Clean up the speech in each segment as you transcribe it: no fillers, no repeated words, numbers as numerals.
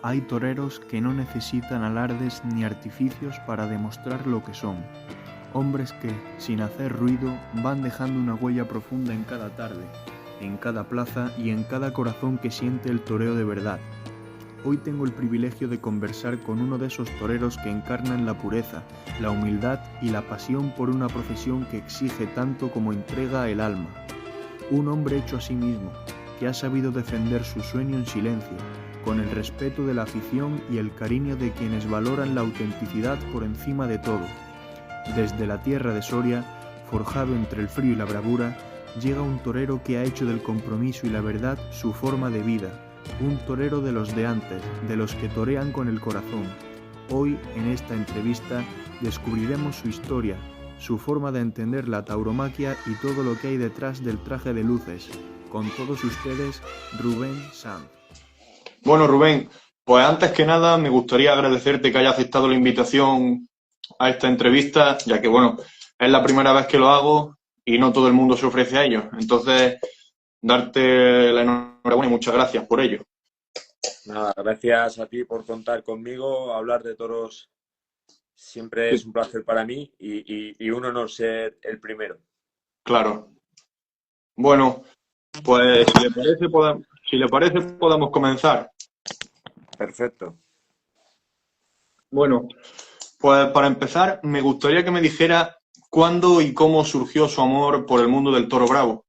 Hay toreros que no necesitan alardes ni artificios para demostrar lo que son. Hombres que, sin hacer ruido, van dejando una huella profunda en cada tarde, en cada plaza y en cada corazón que siente el toreo de verdad. Hoy tengo el privilegio de conversar con uno de esos toreros que encarnan la pureza, la humildad y la pasión por una profesión que exige tanto como entrega el alma. Un hombre hecho a sí mismo, que ha sabido defender su sueño en silencio, con el respeto de la afición y el cariño de quienes valoran la autenticidad por encima de todo. Desde la tierra de Soria, forjado entre el frío y la bravura, llega un torero que ha hecho del compromiso y la verdad su forma de vida. Un torero de los de antes, de los que torean con el corazón. Hoy, en esta entrevista, descubriremos su historia, su forma de entender la tauromaquia y todo lo que hay detrás del traje de luces. Con todos ustedes, Rubén Sanz. Bueno, Rubén, pues antes que nada me gustaría agradecerte que hayas aceptado la invitación a esta entrevista, ya que, bueno, es la primera vez que lo hago y no todo el mundo se ofrece a ello. Entonces, darte la enhorabuena y muchas gracias por ello. Nada, gracias a ti por contar conmigo. Hablar de toros siempre es un placer para mí y un honor ser el primero. Claro. Bueno, pues si le parece, podemos comenzar. Perfecto. Bueno, pues para empezar, me gustaría que me dijera cuándo y cómo surgió su amor por el mundo del toro bravo.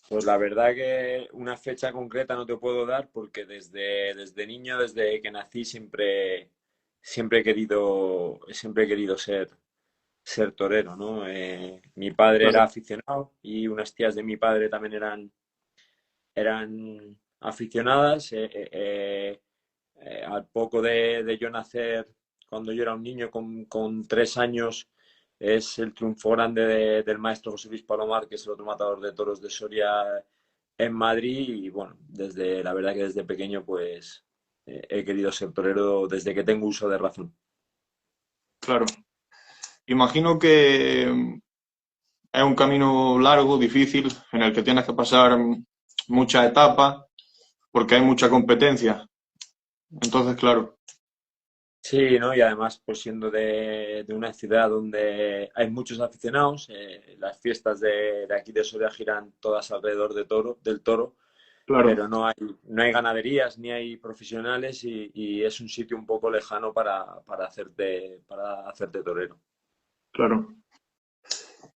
Pues la verdad que una fecha concreta no te puedo dar porque desde niño, desde que nací, siempre he querido ser torero, ¿no? Mi padre Claro, era aficionado y unas tías de mi padre también eran aficionadas. Al poco de yo nacer, cuando yo era un niño con 3 años, es el triunfo grande del maestro José Luis Palomar, que es el otro matador de toros de Soria en Madrid. Y bueno, la verdad que desde pequeño pues he querido ser torero desde que tengo uso de razón. claro. Imagino que es un camino largo, difícil, en el que tienes que pasar muchas etapas, porque hay mucha competencia. Entonces, claro, Sí, ¿no? Y además, pues siendo de una ciudad donde hay muchos aficionados, las fiestas de aquí de Soria giran todas alrededor del toro, claro, pero no hay ganaderías ni hay profesionales y es un sitio un poco lejano para hacerte torero. claro.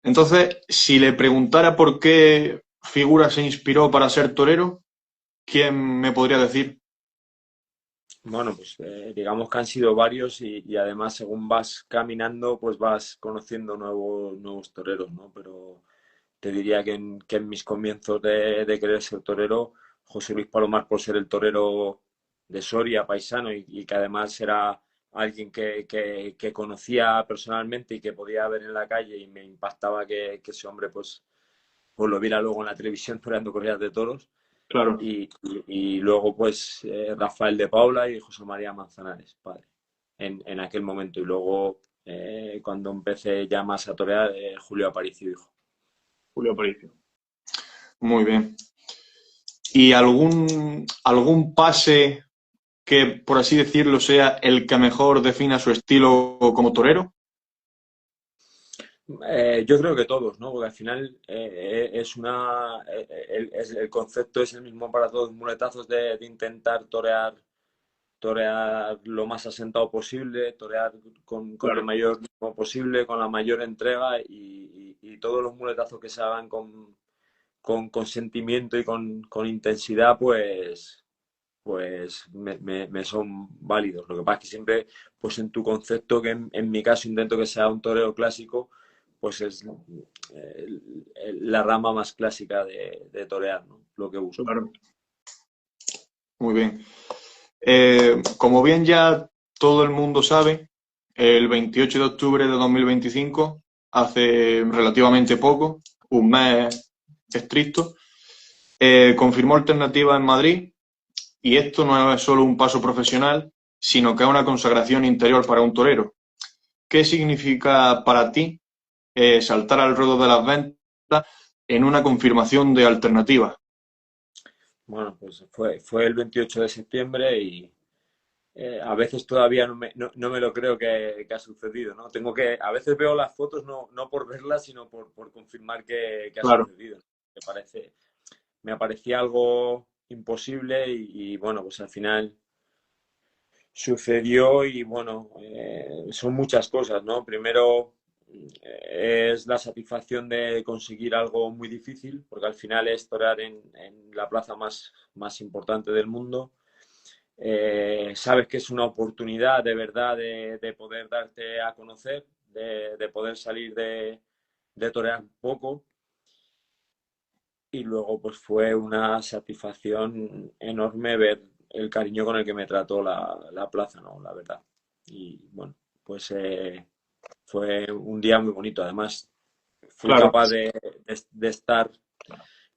Entonces, si le preguntara por qué figura se inspiró para ser torero, ¿quién me podría decir? Bueno, pues digamos que han sido varios y además según vas caminando, pues vas conociendo nuevos toreros, ¿no? Pero te diría que en mis comienzos de querer ser torero, José Luis Palomar por ser el torero de Soria, paisano, y que además era alguien que conocía personalmente y que podía ver en la calle y me impactaba que ese hombre pues lo viera luego en la televisión toreando corridas de toros. Claro, Y luego pues Rafael de Paula y José María Manzanares, padre, en aquel momento. Y luego cuando empecé ya más a torear, Julio Aparicio, hijo. Julio Aparicio. Muy bien. ¿Y algún pase que, por así decirlo, sea el que mejor defina su estilo como torero? Yo creo que todos, ¿no? Porque al final el concepto es el mismo para todos, muletazos de intentar torear lo más asentado posible, torear con el Claro, mayor ritmo posible, con la mayor entrega y todos los muletazos que se hagan con sentimiento y con intensidad, pues me son válidos. Lo que pasa es que siempre, pues en tu concepto, que en mi caso intento que sea un toreo clásico, pues es la rama más clásica de torear, ¿no? Lo que busco. claro. Muy bien. Como bien ya todo el mundo sabe, el 28 de octubre de 2025, hace relativamente poco, un mes estricto, confirmó alternativa en Madrid y esto no es solo un paso profesional, sino que es una consagración interior para un torero. ¿Qué significa para ti saltar al ruedo de las ventas en una confirmación de alternativa? Bueno, pues fue el 28 de septiembre a veces todavía no me lo creo que ha sucedido, ¿no? A veces veo las fotos no por verlas, sino por confirmar que ha Claro. sucedido. Me parecía algo imposible y bueno, pues al final sucedió y bueno, son muchas cosas, ¿no? Primero es la satisfacción de conseguir algo muy difícil, porque al final es torear en la plaza más importante del mundo. Sabes que es una oportunidad de verdad de poder darte a conocer, de poder salir de torear poco y luego pues fue una satisfacción enorme ver el cariño con el que me trató la plaza, ¿no? La verdad. Y bueno, pues fue un día muy bonito. Además, fui Claro. capaz de estar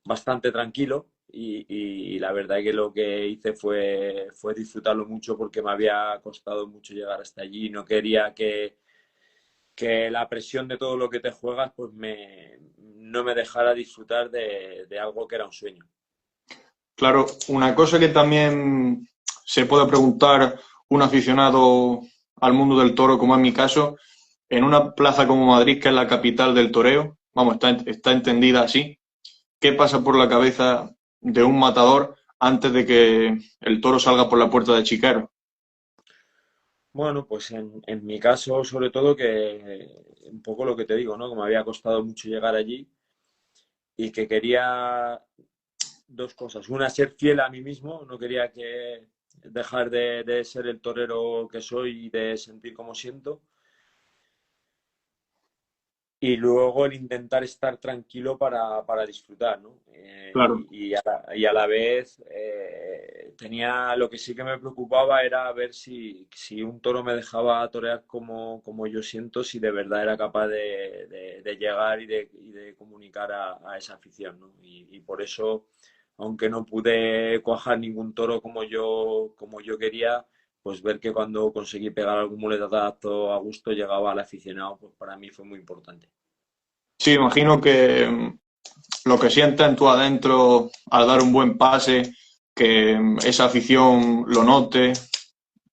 bastante tranquilo y la verdad que lo que hice fue disfrutarlo mucho porque me había costado mucho llegar hasta allí. No quería que la presión de todo lo que te juegas pues no me dejara disfrutar de algo que era un sueño. Claro, una cosa que también se puede preguntar un aficionado al mundo del toro, como en mi caso, en una plaza como Madrid, que es la capital del toreo, vamos, está entendida así, ¿qué pasa por la cabeza de un matador antes de que el toro salga por la puerta de Chiquero? Bueno, pues en mi caso, sobre todo, que un poco lo que te digo, ¿no? Que me había costado mucho llegar allí y que quería dos cosas. Una, ser fiel a mí mismo, no quería que dejar de ser el torero que soy y de sentir como siento. Y luego el intentar estar tranquilo para disfrutar, ¿no? Claro. Y a la vez tenía, lo que sí que me preocupaba era ver si un toro me dejaba torear como yo siento, si de verdad era capaz de llegar y de comunicar a esa afición, ¿no? Y por eso, aunque no pude cuajar ningún toro como yo quería, pues ver que cuando conseguí pegar algún muletazo a gusto llegaba al aficionado, pues para mí fue muy importante. Sí, imagino que lo que sientes en tu adentro al dar un buen pase, que esa afición lo note,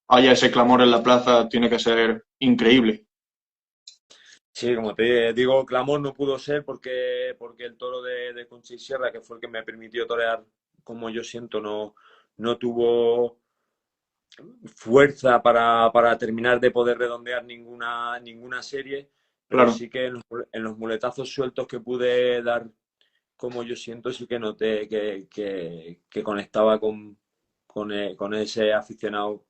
haya ese clamor en la plaza, tiene que ser increíble. Sí, como te digo, clamor no pudo ser porque el toro de Concha y Sierra, que fue el que me permitió torear como yo siento, no tuvo fuerza para terminar de poder redondear ninguna serie, pero Claro. sí que en los muletazos sueltos que pude dar como yo siento, sí que noté que conectaba con ese aficionado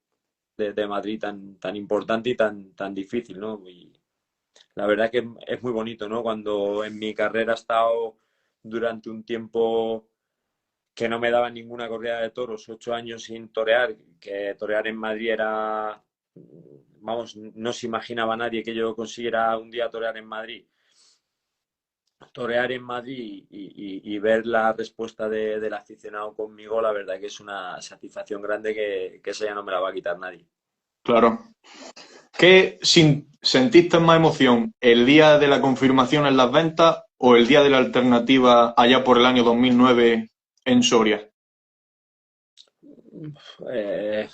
de Madrid tan importante y tan difícil, ¿no? Y la verdad que es muy bonito, ¿no? Cuando en mi carrera he estado durante un tiempo que no me daba ninguna corrida de toros, 8 años sin torear, que torear en Madrid era, vamos, no se imaginaba nadie que yo consiguiera un día torear en Madrid. Torear en Madrid y ver la respuesta del aficionado conmigo, la verdad que es una satisfacción grande que esa ya no me la va a quitar nadie. Claro. ¿Qué sentiste más emoción? ¿El día de la confirmación en las ventas o el día de la alternativa allá por el año 2009 en Soria? Eh,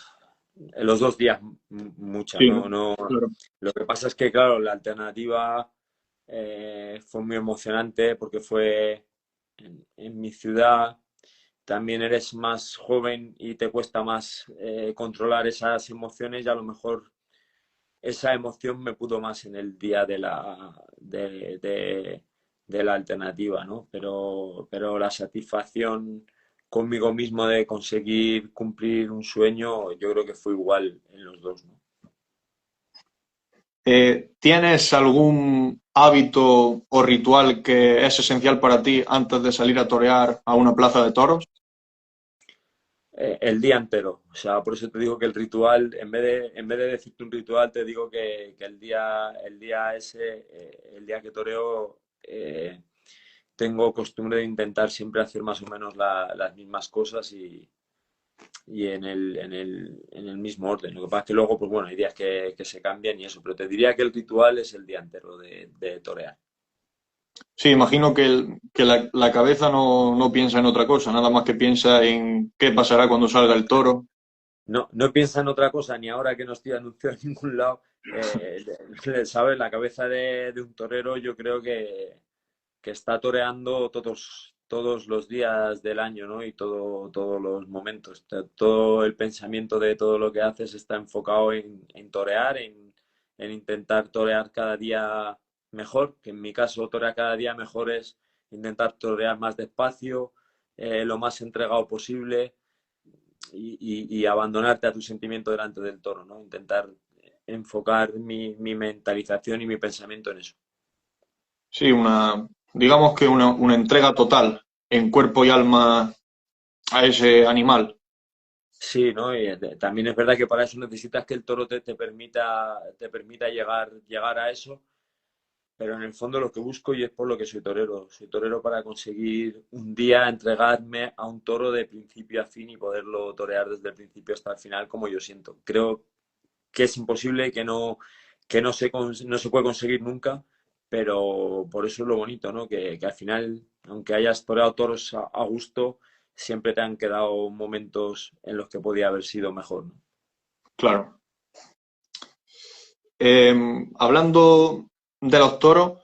en los 2 días mucha, Sí, ¿no? no. Claro. Lo que pasa es que, claro, la alternativa fue muy emocionante porque fue en mi ciudad. También eres más joven y te cuesta más controlar esas emociones y a lo mejor esa emoción me pudo más en el día de la alternativa, ¿no? Pero la satisfacción conmigo mismo de conseguir cumplir un sueño, yo creo que fue igual en los dos, ¿no? ¿Tienes algún hábito o ritual que es esencial para ti antes de salir a torear a una plaza de toros? El día entero. O sea, por eso te digo que el ritual, en vez de decirte un ritual, te digo que el día ese, el día que toreo, tengo costumbre de intentar siempre hacer más o menos las mismas cosas y en el mismo orden. Lo que pasa es que luego, pues bueno, hay días que se cambian y eso, pero te diría que el ritual es el día entero de torear. Sí, imagino que, que la cabeza no piensa en otra cosa, nada más que piensa en qué pasará cuando salga el toro. no piensa en otra cosa, ni ahora que no estoy anunciado en ningún lado. ¿Sabes? La cabeza de un torero yo creo que está toreando todos los días del año, ¿no? Y todos los momentos. Todo el pensamiento de todo lo que haces está enfocado en torear, en intentar torear cada día mejor, que en mi caso torear cada día mejor es intentar torear más despacio, lo más entregado posible y abandonarte a tu sentimiento delante del toro, ¿no? Intentar enfocar mi mentalización y mi pensamiento en eso. Sí, digamos que una entrega total en cuerpo y alma a ese animal. Sí, ¿no? Y también es verdad que para eso necesitas que el toro te permita llegar a eso, pero en el fondo lo que busco y es por lo que soy torero para conseguir un día entregarme a un toro de principio a fin y poderlo torear desde el principio hasta el final como yo siento. Creo que es imposible, que no se puede conseguir nunca, pero por eso es lo bonito, ¿no? Que al final, aunque hayas toreado toros a gusto, siempre te han quedado momentos en los que podía haber sido mejor, ¿no? Claro. Hablando de los toros,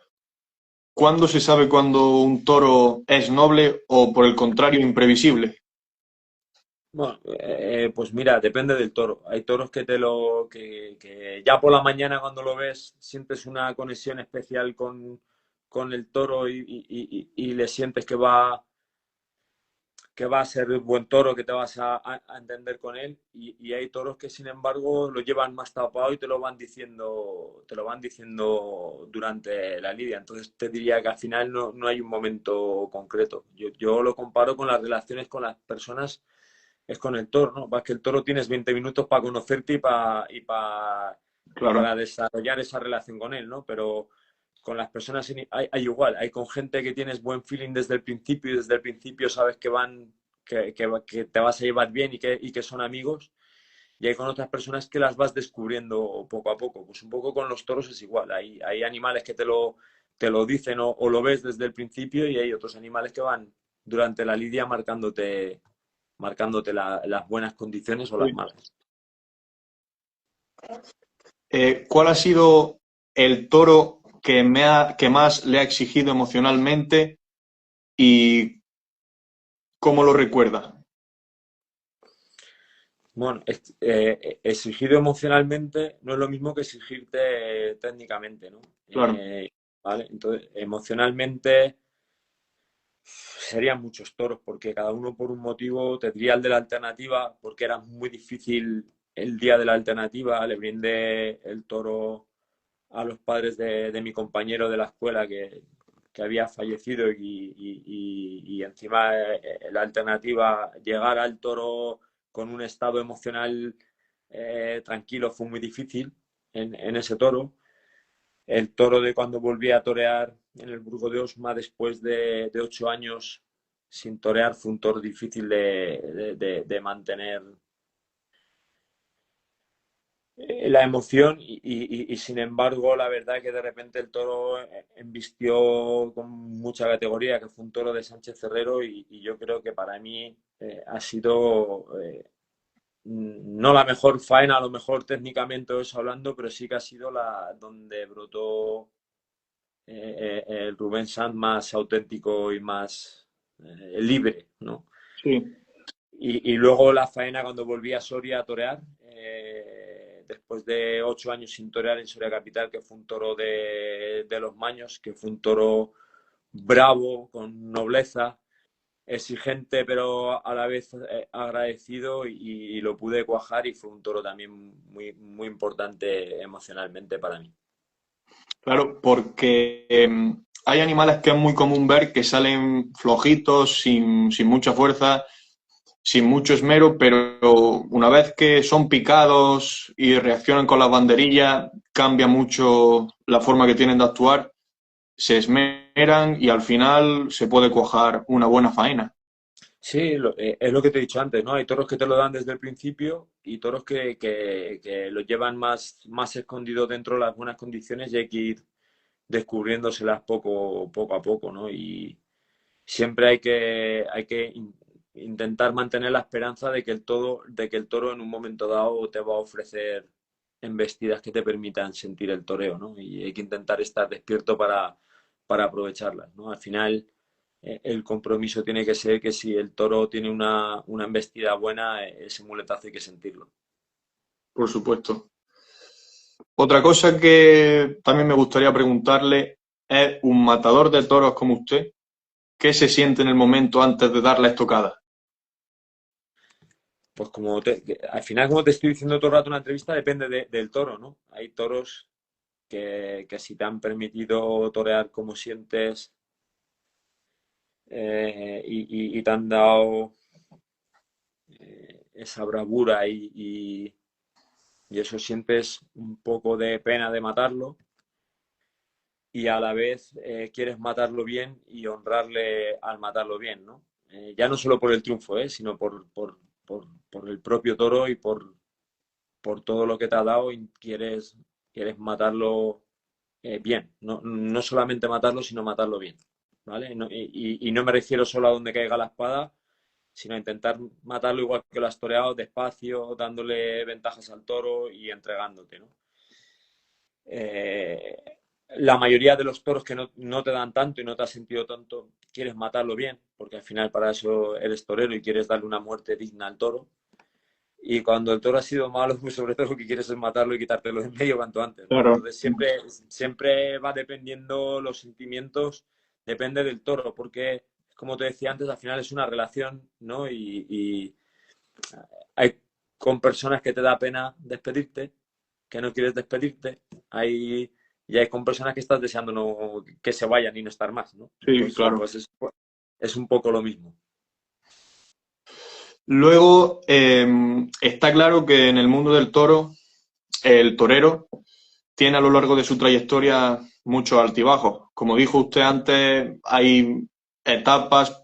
¿cuándo se sabe cuando un toro es noble o por el contrario imprevisible? Bueno, pues mira, depende del toro. Hay toros que ya por la mañana cuando lo ves sientes una conexión especial con el toro y le sientes que va a ser buen toro, que te vas a entender con él. Y hay toros que, sin embargo, lo llevan más tapado y te lo van diciendo durante la lidia. Entonces te diría que al final no hay un momento concreto. Yo lo comparo con las relaciones con las personas, es con el toro, ¿no? Vas que el toro tienes 20 minutos para conocerte y para Claro, desarrollar esa relación con él, ¿no? Pero con las personas hay igual, hay con gente que tienes buen feeling desde el principio y desde el principio sabes que te vas a llevar bien y que son amigos. Y hay con otras personas que las vas descubriendo poco a poco. Pues un poco con los toros es igual. Hay animales que te lo dicen o lo ves desde el principio y hay otros animales que van durante la lidia marcándote las buenas condiciones o las sí. malas. ¿Cuál ha sido el toro que más le ha exigido emocionalmente y cómo lo recuerda? Bueno, exigido emocionalmente no es lo mismo que exigirte técnicamente, ¿no? Claro, ¿Vale? Entonces, emocionalmente serían muchos toros, porque cada uno por un motivo tendría el de la alternativa, porque era muy difícil el día de la alternativa. Le brindé el toro a los padres de mi compañero de la escuela que había fallecido y encima la alternativa, llegar al toro con un estado emocional tranquilo fue muy difícil en ese toro. El toro de cuando volví a torear en el Burgo de Osma después de 8 años sin torear fue un toro difícil de mantener la emoción y sin embargo la verdad que de repente el toro embistió con mucha categoría, que fue un toro de Sánchez Cerrero y yo creo que para mí ha sido no la mejor faena, a lo mejor técnicamente eso hablando, pero sí que ha sido la donde brotó el Rubén Sanz más auténtico y más libre, ¿no? sí, Y luego la faena cuando volví a Soria a torear, después de 8 años sin torear en Soria Capital, que fue un toro de los Maños, que fue un toro bravo, con nobleza, exigente, pero a la vez agradecido y lo pude cuajar y fue un toro también muy, muy importante emocionalmente para mí. claro, porque hay animales que es muy común ver que salen flojitos, sin mucha fuerza, sin mucho esmero, pero una vez que son picados y reaccionan con las banderillas, cambia mucho la forma que tienen de actuar, se esmeran y al final se puede cuajar una buena faena. Sí, es lo que te he dicho antes, ¿no? Hay toros que te lo dan desde el principio y toros que lo llevan más escondido dentro de las buenas condiciones y hay que ir descubriéndoselas poco a poco, ¿no? Y siempre hay que intentar mantener la esperanza de que el toro en un momento dado te va a ofrecer embestidas que te permitan sentir el toreo, ¿no? Y hay que intentar estar despierto para aprovecharlas, ¿no? Al final, el compromiso tiene que ser que si el toro tiene una embestida buena, ese muletazo hay que sentirlo. Por supuesto. Otra cosa que también me gustaría preguntarle es, un matador de toros como usted, ¿qué se siente en el momento antes de dar la estocada? Pues al final, como te estoy diciendo todo el rato en una entrevista, depende del toro, ¿no? Hay toros que si te han permitido torear como sientes y te han dado esa bravura y eso sientes un poco de pena de matarlo y a la vez quieres matarlo bien y honrarle al matarlo bien, ¿no? Ya no solo por el triunfo, sino por el propio toro y por todo lo que te ha dado y quieres matarlo bien. No solamente matarlo, sino matarlo bien, ¿vale? Y no me refiero solo a donde caiga la espada, sino a intentar matarlo igual que lo has toreado, despacio, dándole ventajas al toro y entregándote, ¿no? La mayoría de los toros que no te dan tanto y no te has sentido tanto, quieres matarlo bien, porque al final para eso eres torero y quieres darle una muerte digna al toro. Y cuando el toro ha sido malo, pues sobre todo lo que quieres es matarlo y quitártelo de en medio cuanto antes, ¿no? Claro, Entonces siempre va dependiendo los sentimientos, depende del toro, porque como te decía antes, al final es una relación, ¿no? Y hay con personas que te da pena despedirte, que no quieres despedirte, y hay con personas que estás deseando que se vayan y no estar más, ¿no? sí, Entonces, claro. pues es un poco lo mismo. Luego, está claro que en el mundo del toro, el torero tiene a lo largo de su trayectoria muchos altibajos. Como dijo usted antes, hay etapas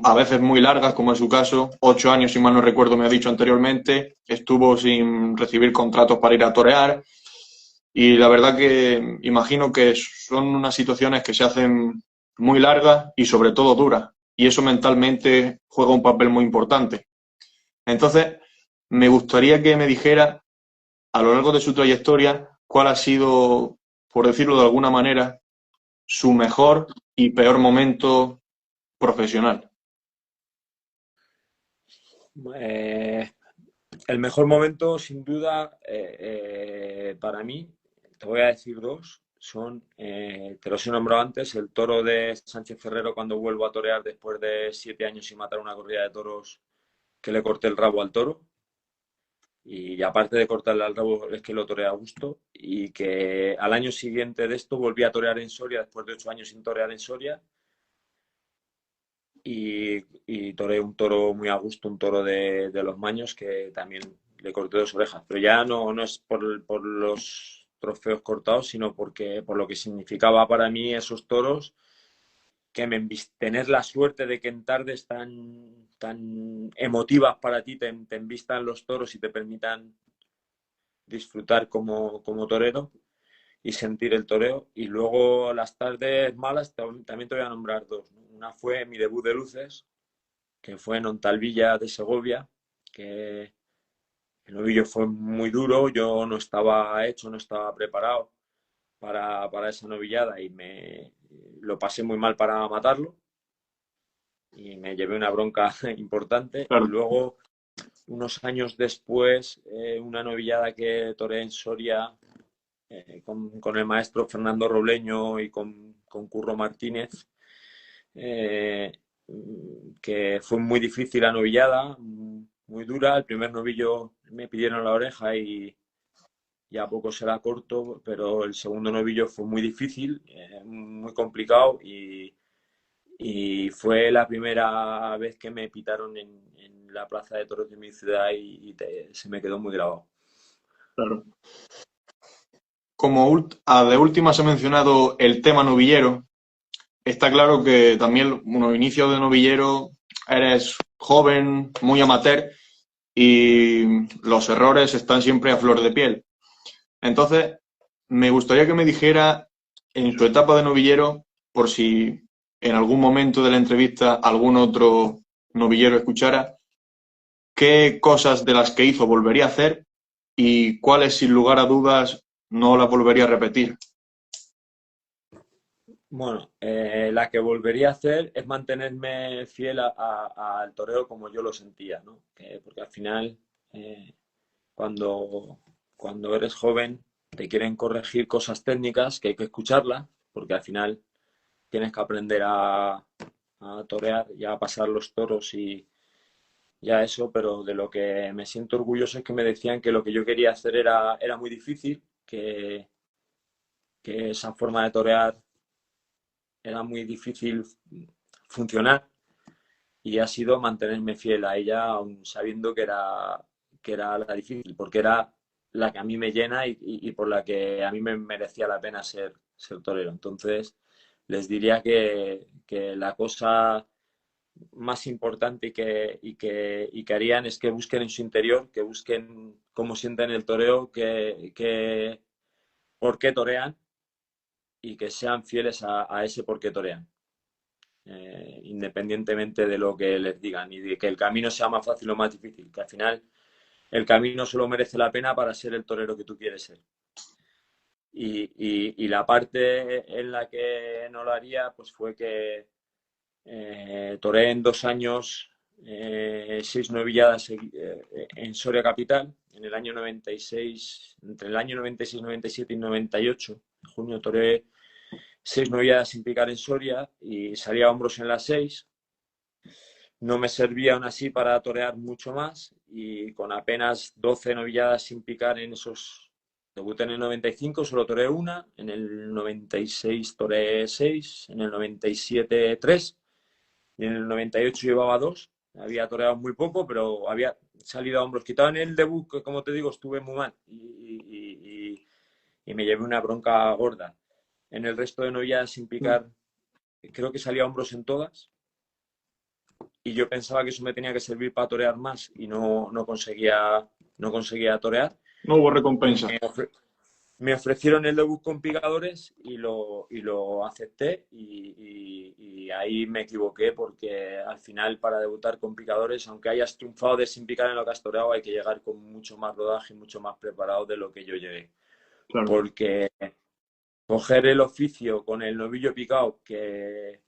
a veces muy largas, como es su caso, 8 años, si mal no recuerdo, me ha dicho anteriormente, estuvo sin recibir contratos para ir a torear y la verdad que imagino que son unas situaciones que se hacen muy largas y sobre todo duras y eso mentalmente juega un papel muy importante. Entonces, me gustaría que me dijera a lo largo de su trayectoria cuál ha sido, por decirlo de alguna manera, su mejor y peor momento profesional. Eh, el mejor momento, sin duda, para mí, te voy a decir dos, te los he nombrado antes, el toro de Sánchez Ferrero cuando vuelvo a torear después de 7 años sin matar una corrida de toros, que le corté el rabo al toro. Y aparte de cortarle al rabo, es que lo toreé a gusto. Y que al año siguiente de esto volví a torear en Soria, después de 8 años sin torear en Soria. Y toreé un toro muy a gusto, un toro de los Maños, que también le corté 2 orejas. Pero ya no es por los trofeos cortados, sino por lo que significaba para mí esos toros, tener la suerte de que en tardes tan emotivas para ti te embistan los toros y te permitan disfrutar como torero y sentir el toreo. Y luego las tardes malas también te voy a nombrar dos, ¿no? Una fue mi debut de luces, que fue en Ontalvilla de Segovia, que el novillo fue muy duro, yo no estaba hecho, no estaba preparado para esa novillada y lo pasé muy mal para matarlo y me llevé una bronca importante. Y Claro, luego, unos años después, una novillada que toreé en Soria con el maestro Fernando Robleño y con Curro Martínez, eh, que fue muy difícil la novillada, muy dura. El primer novillo me pidieron la oreja y a poco se la corto, pero el segundo novillo fue muy difícil, muy complicado y fue la primera vez que me pitaron en la plaza de toros de mi ciudad se me quedó muy grabado. claro. Como de última se ha mencionado el tema novillero, está claro que también, bueno, inicio de novillero, eres joven, muy amateur y los errores están siempre a flor de piel. Entonces, me gustaría que me dijera en su etapa de novillero, por si en algún momento de la entrevista algún otro novillero escuchara qué cosas de las que hizo volvería a hacer y cuáles, sin lugar a dudas, no las volvería a repetir. Bueno, la que volvería a hacer es mantenerme fiel al toreo como yo lo sentía, ¿no? Porque al final, eh, cuando, cuando eres joven, te quieren corregir cosas técnicas que hay que escucharlas, porque al final tienes que aprender a torear y a pasar los toros y ya eso, pero de lo que me siento orgulloso es que me decían que lo que yo quería hacer era muy difícil, que esa forma de torear era muy difícil funcionar y ha sido mantenerme fiel a ella, aun sabiendo que era la difícil, porque era la que a mí me llena y por la que a mí me merecía la pena ser torero. Entonces, les diría que la cosa más importante y que harían es que busquen en su interior, que busquen cómo sienten el toreo, por qué torean y que sean fieles a ese por qué torean. Independientemente de lo que les digan y de que el camino sea más fácil o más difícil, que al final el camino solo merece la pena para ser el torero que tú quieres ser. Y la parte en la que no lo haría pues fue que toreé en 2 años 6 novilladas en Soria Capital en el año 96, entre el año 96, 97 y 98. En junio toreé 6 novilladas sin picar en Soria y salía a hombros en las 6. No me servía aún así para torear mucho más y con apenas 12 novilladas sin picar en esos... Debuté en el 95, solo toreé una, en el 96 toreé 6, en el 97 3 y en el 98 llevaba 2. Había toreado muy poco, pero había salido a hombros. Quitado en el debut, que como te digo, estuve muy mal y me llevé una bronca gorda. En el resto de novilladas sin picar, creo que salía a hombros en todas y yo pensaba que eso me tenía que servir para torear más y no conseguía torear. No hubo recompensa. Me, ofre- Me ofrecieron el debut con picadores y lo acepté y ahí me equivoqué porque al final para debutar con picadores, aunque hayas triunfado de sin picar en lo que has toreado, hay que llegar con mucho más rodaje y mucho más preparado de lo que yo llegué. Claro. Porque coger el oficio con el novillo picado, que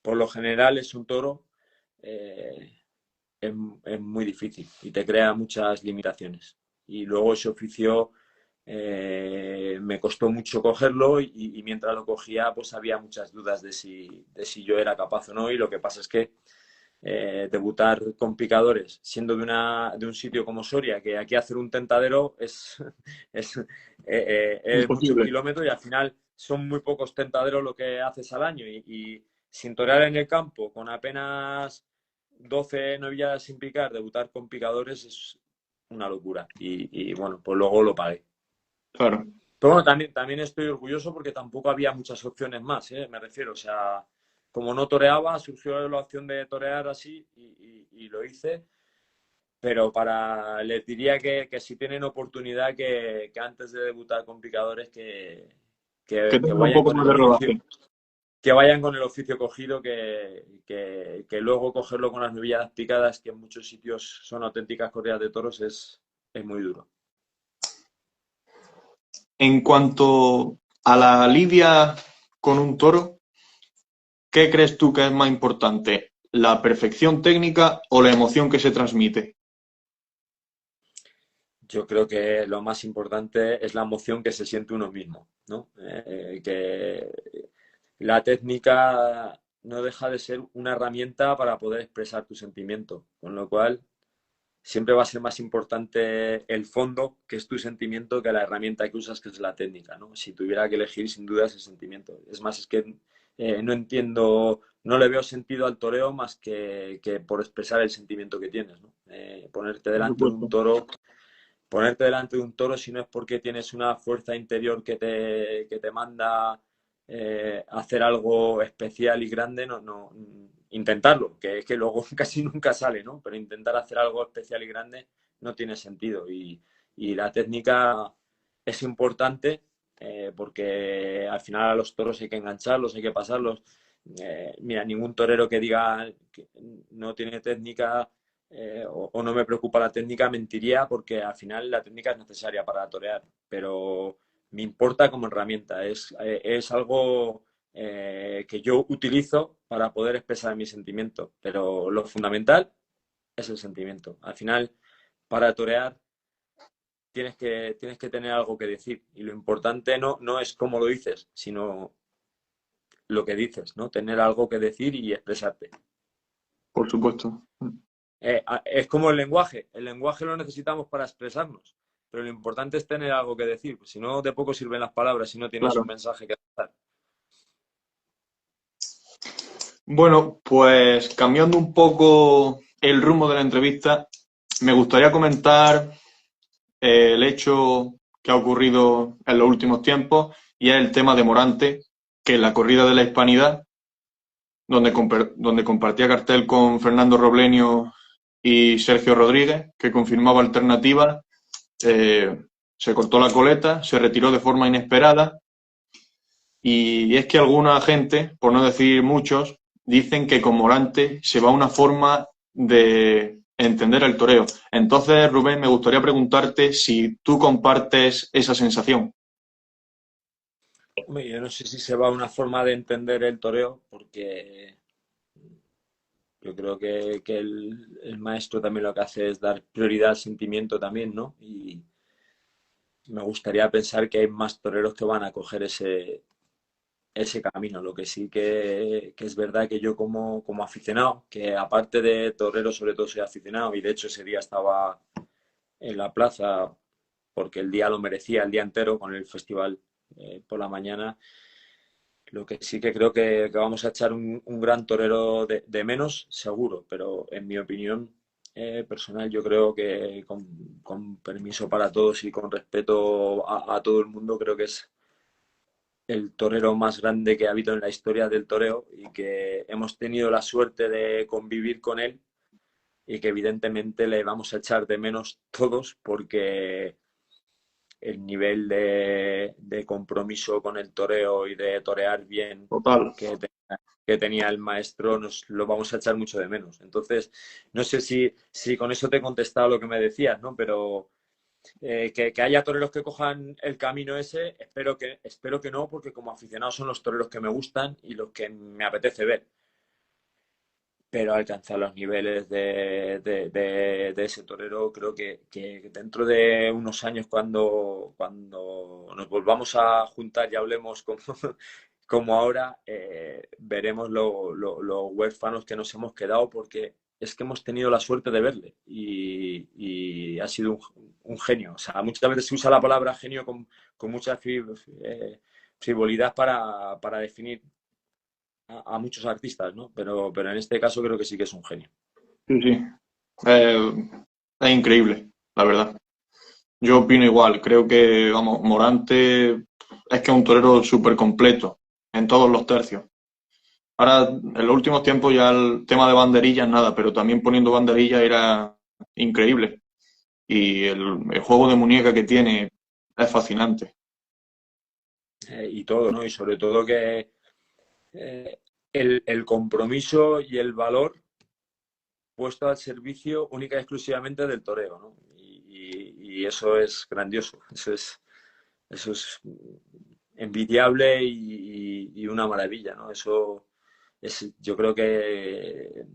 por lo general es un toro, eh, es muy difícil y te crea muchas limitaciones. Y luego ese oficio me costó mucho cogerlo y mientras lo cogía pues había muchas dudas de si yo era capaz o no y lo que pasa es que debutar con picadores siendo de un sitio como Soria, que aquí hacer un tentadero es, es mucho Imposible. kilómetro y al final son muy pocos tentaderos lo que haces al año y sin torear en el campo con apenas 12 novilladas sin picar, debutar con picadores es una locura y bueno, pues luego lo pagué. Claro. Pero bueno, también estoy orgulloso porque tampoco había muchas opciones más, me refiero. O sea, como no toreaba, surgió la opción de torear así y lo hice. Pero les diría que si tienen oportunidad, que antes de debutar con picadores, Que que tenga un vayan poco con más el de oficio, rodaje. que vayan con el oficio cogido, que luego cogerlo con las novilladas picadas, que en muchos sitios son auténticas corridas de toros, es muy duro. En cuanto a la lidia con un toro, ¿qué crees tú que es más importante? ¿La perfección técnica o la emoción que se transmite? Yo creo que lo más importante es la emoción que se siente uno mismo, ¿no? Que la técnica no deja de ser una herramienta para poder expresar tu sentimiento, con lo cual siempre va a ser más importante el fondo, que es tu sentimiento, que la herramienta que usas, que es la técnica, ¿no? Si tuviera que elegir, sin duda, es el sentimiento. Es más, es que no entiendo, no le veo sentido al toreo más que por expresar el sentimiento que tienes, ¿no? Por supuesto. Ponerte delante de un toro si no es porque tienes una fuerza interior que te manda hacer algo especial y grande, no, intentarlo, que es que luego casi nunca sale, ¿no? Pero intentar hacer algo especial y grande no tiene sentido. Y la técnica es importante porque al final a los toros hay que engancharlos, hay que pasarlos. mira, ningún torero que diga que no tiene técnica o no me preocupa la técnica mentiría, porque al final la técnica es necesaria para torear, pero me importa como herramienta, es algo que yo utilizo para poder expresar mis sentimientos, pero lo fundamental es el sentimiento. Al final, para torear tienes que tener algo que decir, y lo importante no es cómo lo dices, sino lo que dices, ¿no? Tener algo que decir y expresarte. Por supuesto. Es como el lenguaje lo necesitamos para expresarnos, pero lo importante es tener algo que decir, pues si no, de poco sirven las palabras si no tienes un Claro. mensaje que dar. Bueno, pues cambiando un poco el rumbo de la entrevista, me gustaría comentar el hecho que ha ocurrido en los últimos tiempos, y es el tema de Morante, que en la corrida de la Hispanidad, donde compartía cartel con Fernando Robleño y Sergio Rodríguez, que confirmaba alternativa, se cortó la coleta, se retiró de forma inesperada, y es que alguna gente, por no decir muchos, dicen que con Morante se va una forma de entender el toreo. Entonces, Rubén, me gustaría preguntarte si tú compartes esa sensación. Hombre, yo no sé si se va una forma de entender el toreo, porque yo creo que el maestro también lo que hace es dar prioridad al sentimiento también, ¿no? Y me gustaría pensar que hay más toreros que van a coger ese camino. Lo que sí que es verdad que yo como aficionado, que aparte de torero sobre todo soy aficionado, y de hecho ese día estaba en la plaza porque el día lo merecía, el día entero con el festival por la mañana. Lo que sí que creo que vamos a echar un gran torero de menos, seguro, pero en mi opinión personal yo creo que con permiso para todos y con respeto a todo el mundo, creo que es el torero más grande que ha habido en la historia del toreo, y que hemos tenido la suerte de convivir con él, y que evidentemente le vamos a echar de menos todos, porque el nivel de compromiso con el toreo y de torear bien Total. que tenía el maestro, nos lo vamos a echar mucho de menos. Entonces, no sé si con eso te he contestado lo que me decías, ¿no? Pero que haya toreros que cojan el camino ese, espero que no, porque como aficionado son los toreros que me gustan y los que me apetece ver. Pero alcanzar los niveles de ese torero, creo que dentro de unos años, cuando nos volvamos a juntar y hablemos como ahora, veremos lo huérfanos que nos hemos quedado, porque es que hemos tenido la suerte de verle, y ha sido un genio. O sea, muchas veces se usa la palabra genio con mucha frivolidad para definir a muchos artistas, ¿no? Pero en este caso creo que sí que es un genio. Sí, sí. Es increíble, la verdad. Yo opino igual. Creo que, vamos, Morante es que es un torero súper completo en todos los tercios. Ahora, en los últimos tiempos ya el tema de banderillas, nada, pero también poniendo banderillas era increíble. Y el juego de muñeca que tiene es fascinante. Y todo, ¿no? Y sobre todo que eh, el compromiso y el valor puesto al servicio única y exclusivamente del toreo, ¿no? Y eso es grandioso, eso es envidiable y una maravilla, ¿no? Eso es, yo creo que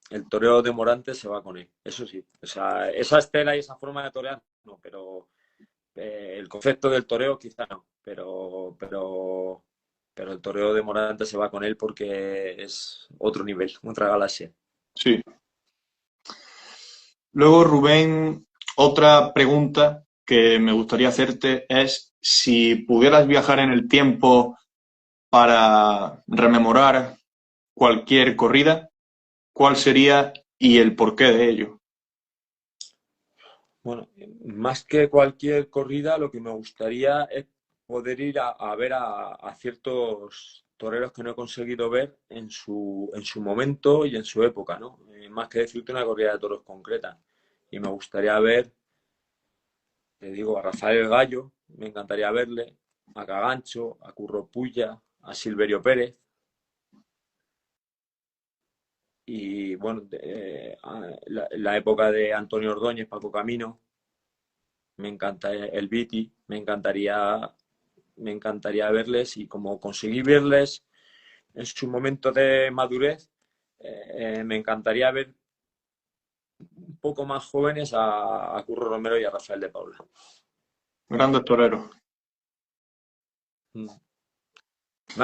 el toreo de Morante se va con él, eso sí. O sea, esa estela y esa forma de torear, no, pero el concepto del toreo quizá no, pero el toreo de Morante se va con él, porque es otro nivel, otra galaxia. Sí. Luego, Rubén, otra pregunta que me gustaría hacerte es si pudieras viajar en el tiempo para rememorar cualquier corrida, ¿cuál sería y el porqué de ello? Bueno, más que cualquier corrida, lo que me gustaría es poder ir a ver a ciertos toreros que no he conseguido ver en su momento y en su época, ¿no? Más que decirte una corrida de toros concreta. Y me gustaría ver, te digo, a Rafael el Gallo, me encantaría verle, a Cagancho, a Curro Puya, a Silverio Pérez, Y bueno, la época de Antonio Ordóñez, Paco Camino, me encanta el Viti, me encantaría verles, y como conseguí verles en su momento de madurez, me encantaría ver un poco más jóvenes a Curro Romero y a Rafael de Paula. Grandes toreros. Mm.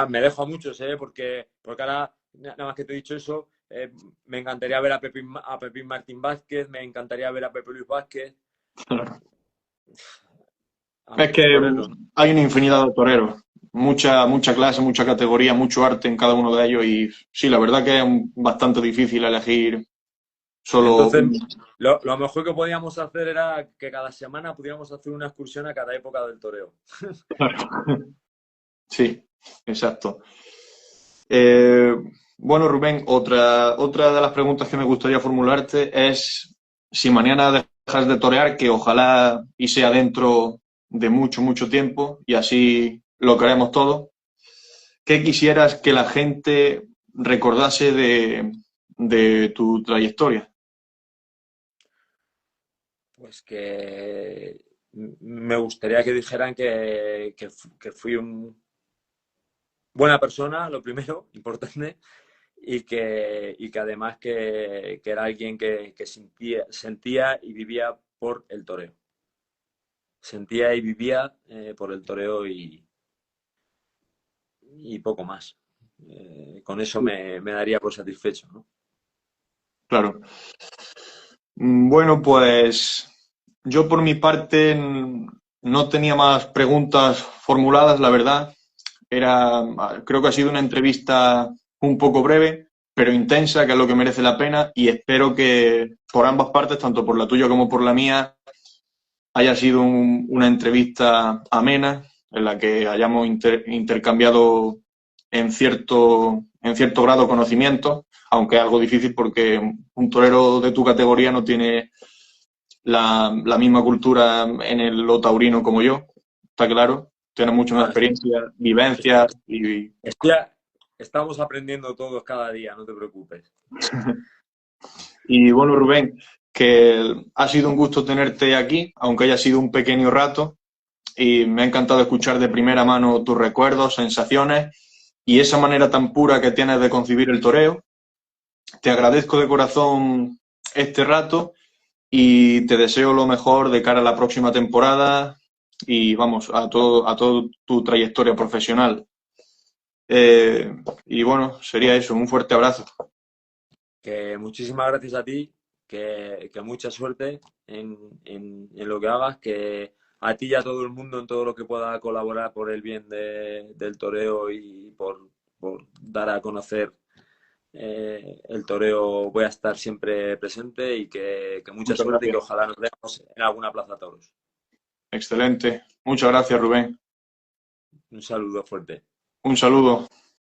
Me dejo a muchos, porque ahora, nada más que te he dicho eso, me encantaría ver a Pepín Martín Vázquez, me encantaría ver a Pepe Luis Vázquez, a Es muchos que toreros, ¿no? hay una infinidad de toreros, mucha clase, mucha categoría, mucho arte en cada uno de ellos y sí, la verdad que es bastante difícil elegir solo Entonces, uno. lo mejor que podíamos hacer era que cada semana pudiéramos hacer una excursión a cada época del toreo. Sí, exacto. Eh, bueno, Rubén, otra de las preguntas que me gustaría formularte es si mañana dejas de torear, que ojalá y sea dentro de mucho tiempo y así lo queremos todo. ¿Qué quisieras que la gente recordase de tu trayectoria? Pues que me gustaría que dijeran que fui una buena persona, lo primero, importante, y que además que era alguien que sentía y vivía por el toreo. Sentía y vivía por el toreo y poco más. Con eso me daría por satisfecho, ¿no? Claro. Bueno, pues yo por mi parte no tenía más preguntas formuladas, la verdad. Creo que ha sido una entrevista un poco breve, pero intensa, que es lo que merece la pena, y espero que por ambas partes, tanto por la tuya como por la mía, haya sido una entrevista amena, en la que hayamos intercambiado en cierto grado conocimientos, aunque es algo difícil porque un torero de tu categoría no tiene la misma cultura en lo taurino como yo, está claro. Tiene mucha más Ah, experiencia, vivencias y estoy estamos aprendiendo todos cada día, no te preocupes. Y bueno, Rubén, que ha sido un gusto tenerte aquí, aunque haya sido un pequeño rato, y me ha encantado escuchar de primera mano tus recuerdos, sensaciones y esa manera tan pura que tienes de concebir el toreo. Te agradezco de corazón este rato y te deseo lo mejor de cara a la próxima temporada y vamos, a todo tu trayectoria profesional. Y bueno, sería eso, un fuerte abrazo. Que muchísimas gracias a ti, que mucha suerte en lo que hagas, que a ti y a todo el mundo en todo lo que pueda colaborar por el bien del toreo y por dar a conocer el toreo, voy a estar siempre presente, y que mucha Muchas suerte y que gracias. ojalá nos veamos en alguna plaza de toros. Excelente. Muchas gracias, Rubén. Un saludo fuerte. Un saludo.